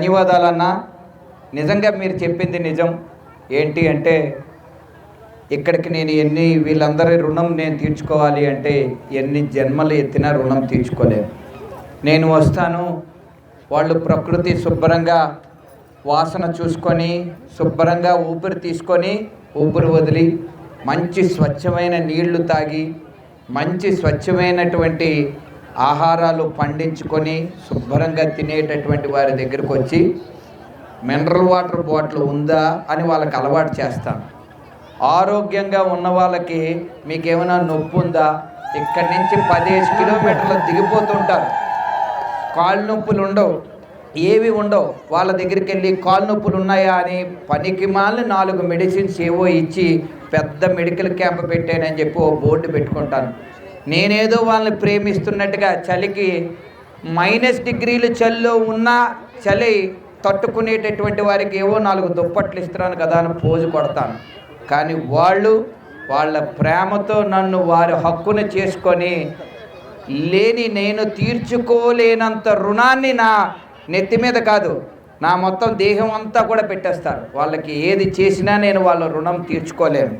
ధన్యవాదాలన్నా. నిజంగా మీరు చెప్పింది నిజం. ఏంటి అంటే ఇక్కడికి నేను వీళ్ళందరి రుణం నేను తీర్చుకోవాలి అంటే ఎన్ని జన్మలు ఎత్తినా రుణం తీర్చుకోలేను. నేను వస్తాను, వాళ్ళు ప్రకృతి శుభ్రంగా వాసన చూసుకొని శుభ్రంగా ఊపిరి తీసుకొని ఊపిరి వదిలి మంచి స్వచ్ఛమైన నీళ్లు తాగి మంచి స్వచ్ఛమైనటువంటి ఆహారాలు పండించుకొని శుభ్రంగా తినేటటువంటి వారి దగ్గరకు వచ్చి మినరల్ వాటర్ బాటిల్ ఉందా అని వాళ్ళకి అలవాటు చేస్తాను. ఆరోగ్యంగా ఉన్న వాళ్ళకి మీకేమైనా నొప్పి ఉందా, ఇక్కడి నుంచి 15 కిలోమీటర్లు దిగిపోతుంటారు, కాళ్ళు నొప్పులు ఉండవు, ఏవి ఉండవు. వాళ్ళ దగ్గరికి వెళ్ళి కాళ్ళు నొప్పులు ఉన్నాయా అని పనికి మాలిన 4 మెడిసిన్స్ ఏవో ఇచ్చి పెద్ద మెడికల్ క్యాంప్ పెట్టానని చెప్పి ఓ బోర్డు పెట్టుకుంటాను. నేనేదో వాళ్ళని ప్రేమిస్తున్నట్టుగా చలికి -డిగ్రీలు చలిలో ఉన్నా చలి తట్టుకునేటటువంటి వారికి ఏవో 4 దుప్పట్లు ఇస్తున్నాను కదా అని పోజు కొడతాను. కానీ వాళ్ళు వాళ్ళ ప్రేమతో నన్ను వారి హక్కును చేసుకొని నేను తీర్చుకోలేనంత రుణాన్ని నా నెత్తి మీద కాదు, నా మొత్తం దేహం అంతా కూడా పెట్టేస్తారు. వాళ్ళకి ఏది చేసినా నేను వాళ్ళ రుణం తీర్చుకోలేను.